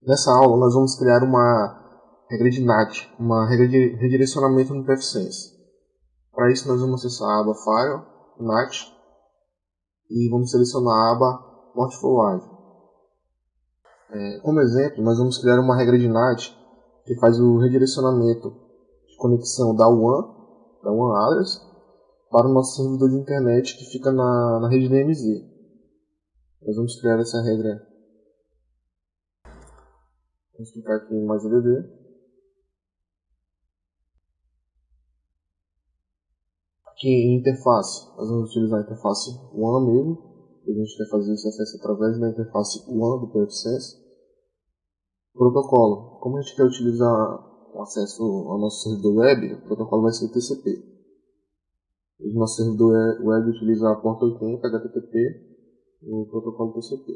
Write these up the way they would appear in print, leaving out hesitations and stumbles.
Nessa aula nós vamos criar uma regra de NAT, uma regra de redirecionamento no PFSense. Para isso nós vamos acessar a aba File, NAT, e vamos selecionar a aba Port Forward. Como exemplo, nós vamos criar uma regra de NAT que faz o redirecionamento de conexão da WAN address, para o nosso servidor de internet que fica na rede DMZ. Nós vamos criar essa regra. Vamos clicar aqui em mais ADD. Aqui em interface, nós vamos utilizar a interface WAN mesmo. A gente quer fazer esse acesso através da interface WAN do PFSense. Protocolo. Como a gente quer utilizar o acesso ao nosso servidor web, o protocolo vai ser TCP. O nosso servidor web utiliza a porta 80 HTTP no protocolo TCP.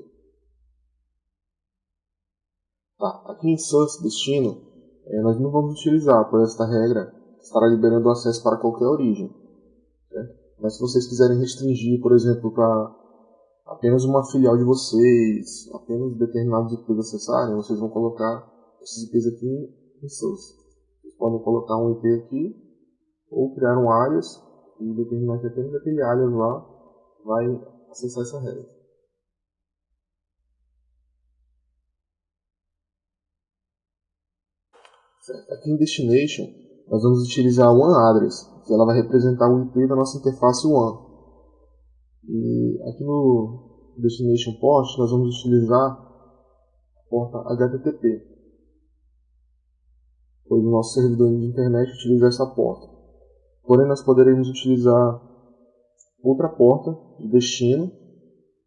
Aqui em Source Destino, nós não vamos utilizar, pois esta regra estará liberando o acesso para qualquer origem. Mas se vocês quiserem restringir, por exemplo, para apenas uma filial de vocês, apenas determinados IPs acessarem, vocês vão colocar esses IPs aqui em Source. Vocês podem colocar um IP aqui, ou criar um alias, e determinar que apenas aquele alias lá vai acessar essa regra. Certo. Aqui em Destination, nós vamos utilizar a WAN address, que ela vai representar o IP da nossa interface WAN. E aqui no Destination Port, nós vamos utilizar a porta HTTP, pois o nosso servidor de internet utiliza essa porta. Porém, nós poderemos utilizar outra porta de destino.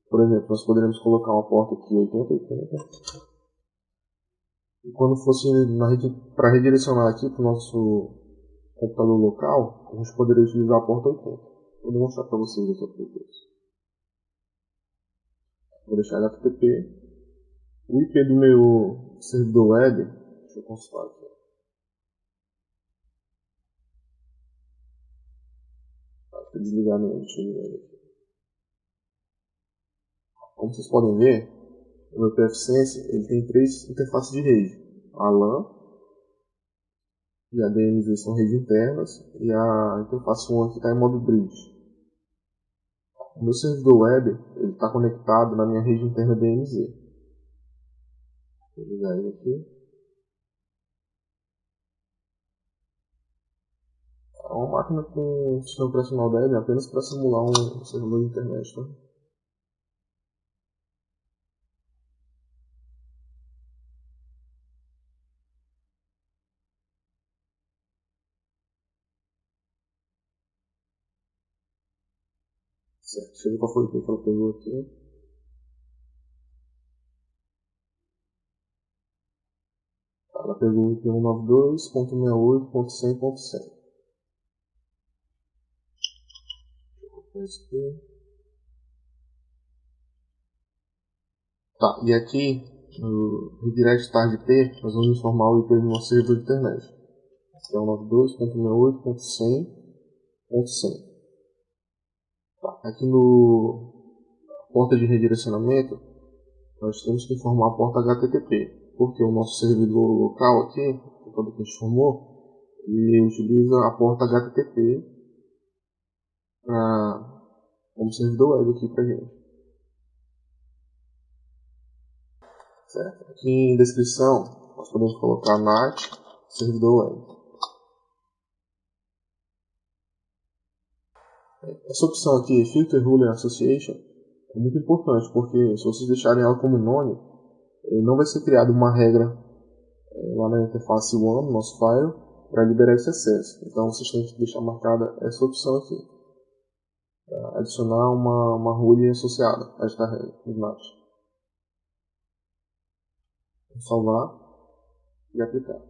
Por exemplo, nós poderemos colocar uma porta aqui 8080. E quando fosse para redirecionar aqui para o nosso computador local, a gente poderia utilizar a porta 80. Vou demonstrar para vocês aqui a pouco. Vou deixar HTTP. O IP do meu servidor web, deixa eu consultar aqui. Deixa eu desligar mesmo, deixa eu ver aqui. Como vocês podem ver, o meu PFSense ele tem três interfaces de rede. A LAN e a DMZ são redes internas, e a interface WAN que está em modo bridge. O meu servidor web está conectado na minha rede interna DMZ. Vou ligar ele aqui. É uma máquina com sistema operacional Debian apenas para simular um servidor de internet. Tá? Certo, deixa eu ver qual foi o IP que ela pegou aqui. Ela pegou o IP 192.68.100.100. E aqui no redirect target IP nós vamos informar o IP do nosso servidor de internet, que é 192.68.100.100. Aqui no porta de redirecionamento nós temos que informar a porta HTTP, porque o nosso servidor local aqui, todo que a gente formou, ele utiliza a porta HTTP como servidor web aqui pra gente. Certo. Aqui em descrição nós podemos colocar NAT servidor web. Essa opção aqui, Filter Ruler Association, é muito importante, porque se vocês deixarem ela como nome, não vai ser criada uma regra lá na interface WAN, no nosso file, para liberar esse acesso. Então vocês têm que deixar marcada essa opção aqui, para adicionar uma rule associada a esta regra, NAT. Vou salvar e aplicar.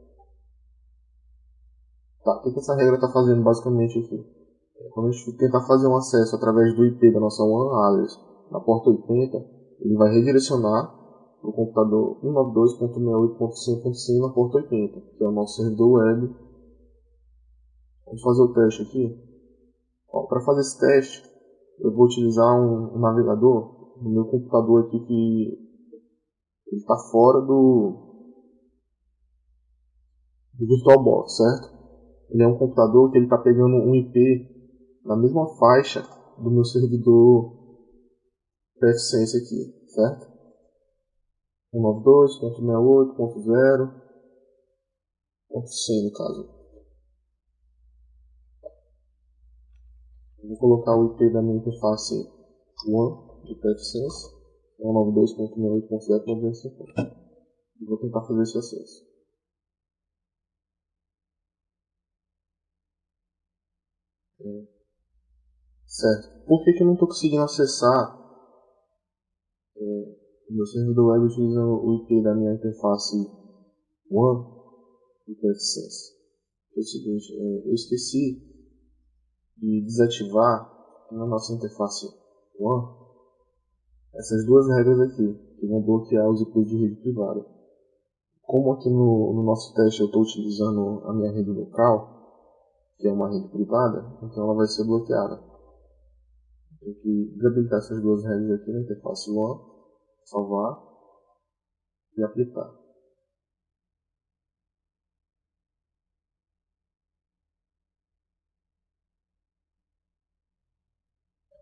O que essa regra está fazendo basicamente aqui? Quando a gente tentar fazer um acesso através do IP da nossa WAN address na porta 80, ele vai redirecionar para o computador 192.68.100.100 na porta 80, que é o nosso servidor web. Vamos fazer o teste aqui. Para fazer esse teste, eu vou utilizar um navegador no meu computador aqui que ele está fora do do VirtualBox, certo? Ele é um computador que ele está pegando um IP na mesma faixa do meu servidor PFSense aqui, certo? 192.68.0.100 no caso. Eu vou colocar o IP da minha interface WAN do PFSense, 192.68.0.250. E vou tentar fazer esse acesso. Certo. Por que eu não estou conseguindo acessar o meu servidor web utilizando o IP da minha interface WAN do PFSense? É o seguinte, eu esqueci de desativar na nossa interface WAN essas duas regras aqui, que vão bloquear os IPs de rede privada. Como aqui no nosso teste eu estou utilizando a minha rede local, que é uma rede privada, então ela vai ser bloqueada. Tenho que desabilitar essas duas regras aqui na interface WAN, salvar e aplicar.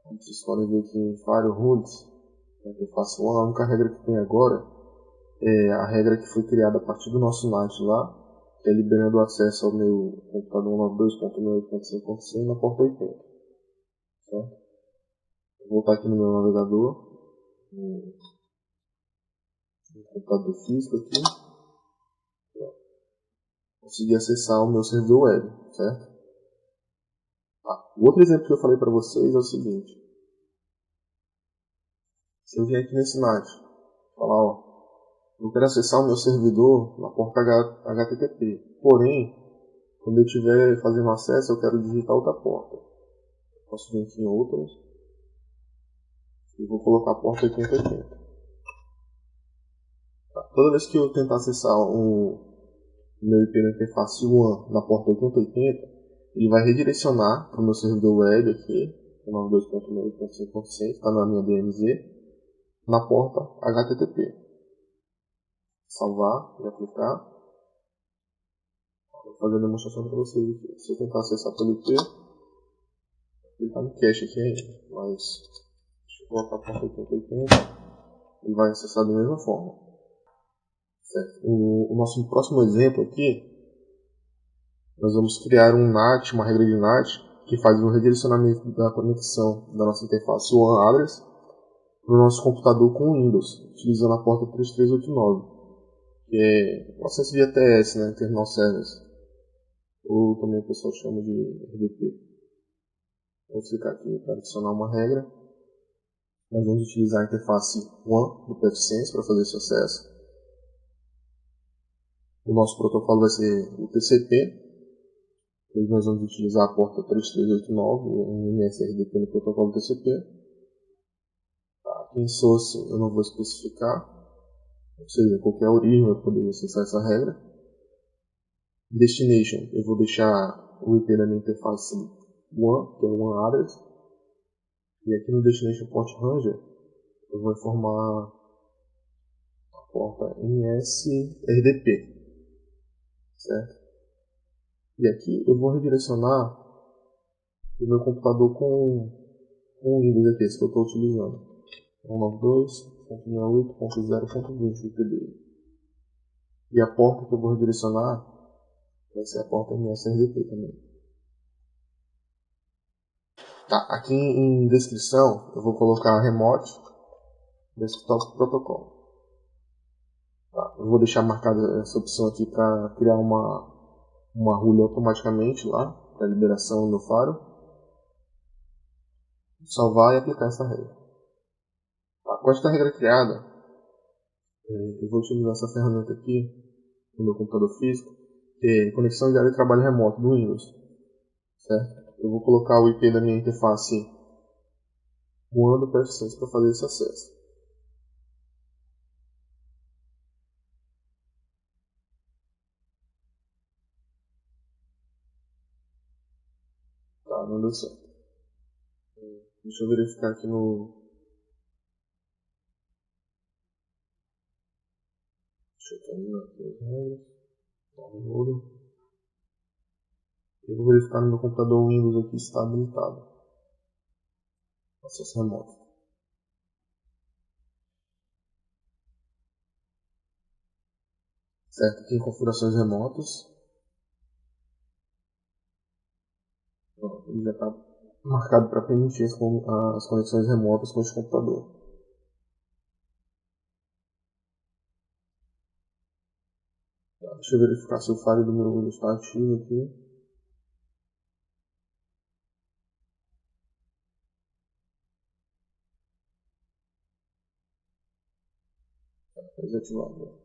Como vocês podem ver aqui em Firehoods, na interface WAN, a única regra que tem agora é a regra que foi criada a partir do nosso NAT lá, que é liberando o acesso ao meu computador 192.168.100.100 na porta 80. Certo? Vou voltar aqui no meu navegador, no computador físico aqui, consegui acessar o meu servidor web, certo? O outro exemplo que eu falei para vocês é o seguinte: se eu vier aqui nesse NAT, falar, eu quero acessar o meu servidor na porta HTTP, porém, quando eu estiver fazendo acesso, eu quero digitar outra porta. Eu posso vir aqui em outras e vou colocar a porta 8080. Toda vez que eu tentar acessar o meu IP na interface WAN na porta 8080, ele vai redirecionar para o meu servidor web aqui, 92.168.100.100, está na minha DMZ, na porta HTTP. Salvar e aplicar. Vou fazer a demonstração para vocês aqui. Se eu tentar acessar pelo IP, ele está no cache aqui ainda, mas deixa eu colocar a porta 8080, ele vai acessar da mesma forma. Certo. O nosso próximo exemplo aqui, nós vamos criar um NAT, uma regra de NAT, que faz o redirecionamento da conexão da nossa interface WAN address para o nosso computador com Windows, utilizando a porta 3389, que é o acesso via TS, né, Terminal Service, ou também o pessoal chama de RDP. Vou clicar aqui para adicionar uma regra. Nós vamos utilizar a interface WAN do PFSense para fazer esse acesso. O nosso protocolo vai ser o TCP. Hoje nós vamos utilizar a porta 3389 e um MSRDP no protocolo TCP. Aqui em Source eu não vou especificar, ou seja, qualquer origem eu poderia acessar essa regra. Destination eu vou deixar o IP da minha interface WAN, que é o WAN address. E aqui no Destination Port Ranger eu vou informar a porta MSRDP. Certo? E aqui eu vou redirecionar o meu computador com o Windows aqui, esse que eu estou utilizando. 192.68.0.20 o IP dele. E a porta que eu vou redirecionar vai ser a porta MSRDP também. Tá, aqui em descrição eu vou colocar Remote Desktop Protocol. Tá, eu vou deixar marcada essa opção aqui para criar uma rule automaticamente lá, para liberação no Faro. Salvar e aplicar essa regra. Tá, com esta regra criada, eu vou utilizar essa ferramenta aqui no meu computador físico, que é conexão de área de trabalho remoto do Windows. Certo? Eu vou colocar o IP da minha interface WAN do PFSense para fazer esse acesso. Tá, não deu certo. Deixa eu verificar aqui no... Deixa eu terminar aqui as regras. Download. Eu vou verificar no meu computador Windows aqui se está habilitado. Acesso remoto. Certo, aqui em configurações remotas. Ele já está marcado para permitir as conexões remotas com esse computador. Deixa eu verificar se o file do meu Windows está ativo aqui. Está desativado.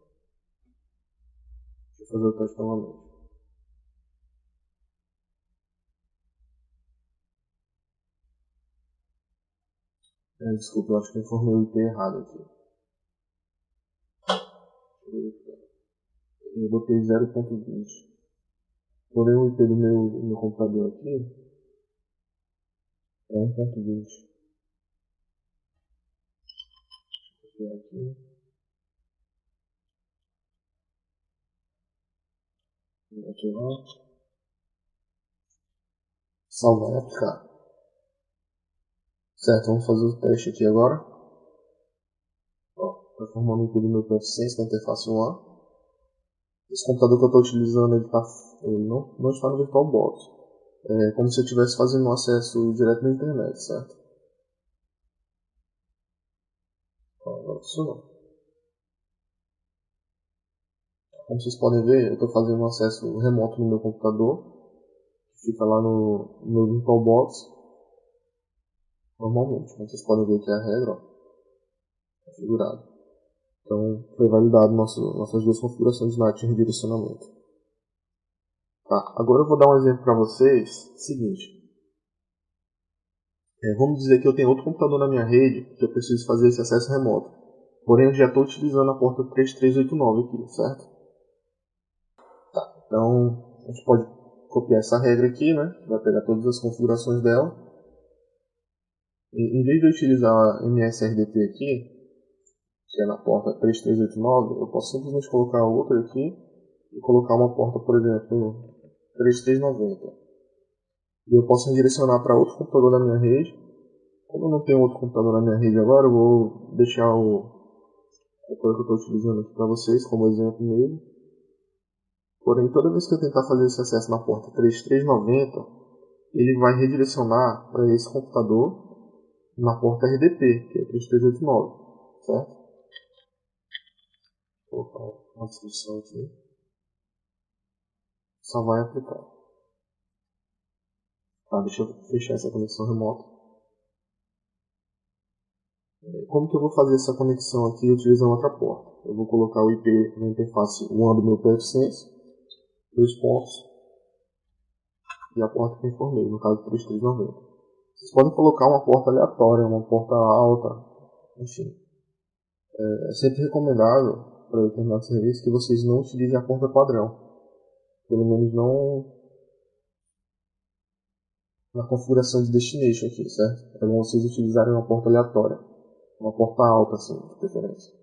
Deixa eu fazer o teste novamente. Desculpa, eu acho que eu informei o IP errado aqui. Deixa eu verificar. Eu botei 0.20. Porém o IP do meu computador aqui é 1.20. Vou aqui. Vou ativar. Salvar e aplicar. Certo, vamos fazer o teste aqui agora. Está formando o IP do meu PF100 na interface WAN. Esse computador que eu estou utilizando, ele não está no VirtualBox. É como se eu estivesse fazendo um acesso direto na internet, certo? Agora funcionou. Como vocês podem ver, eu estou fazendo um acesso remoto no meu computador, que fica lá no meu VirtualBox. Normalmente, como vocês podem ver aqui a regra, configurado. Então, foi validado nossas duas configurações de NAT e redirecionamento. Tá, agora eu vou dar um exemplo para vocês. Seguinte. Vamos dizer que eu tenho outro computador na minha rede que eu preciso fazer esse acesso remoto. Porém, eu já estou utilizando a porta 3389 aqui, certo? Tá, então a gente pode copiar essa regra aqui, né? Vai pegar todas as configurações dela. E, em vez de eu utilizar a MSRDP aqui, que é na porta 3389, eu posso simplesmente colocar outra aqui e colocar uma porta, por exemplo, 3390. E eu posso redirecionar para outro computador da minha rede. Como eu não tenho outro computador na minha rede agora, eu vou deixar a coisa que eu estou utilizando aqui para vocês como exemplo mesmo. Porém, toda vez que eu tentar fazer esse acesso na porta 3390, ele vai redirecionar para esse computador na porta RDP, que é 3389, certo? Vou colocar uma descrição aqui. Só vai aplicar. Tá, deixa eu fechar essa conexão remota. Como que eu vou fazer essa conexão aqui utilizando outra porta? Eu vou colocar o IP na interface WAN do meu PFSense, 2 pontos, e a porta que eu informei, no caso 3390. Vocês podem colocar uma porta aleatória, uma porta alta, enfim. É sempre recomendável para determinado serviço que vocês não utilizem a porta padrão. Pelo menos não na configuração de destination aqui, certo? É bom vocês utilizarem uma porta aleatória. Uma porta alta, assim, de preferência.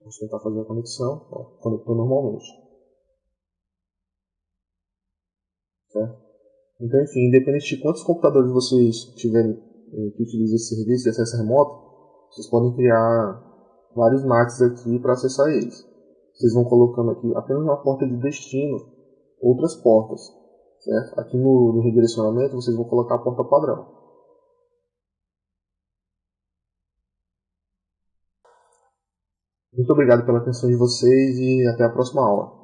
Vamos tentar fazer a conexão. Ó, conectou normalmente. Certo? Então, enfim, independente de quantos computadores vocês tiverem que utilizem esse serviço de acesso remoto, vocês podem criar vários NATs aqui para acessar eles. Vocês vão colocando aqui apenas uma porta de destino, outras portas. Certo? Aqui no redirecionamento vocês vão colocar a porta padrão. Muito obrigado pela atenção de vocês e até a próxima aula.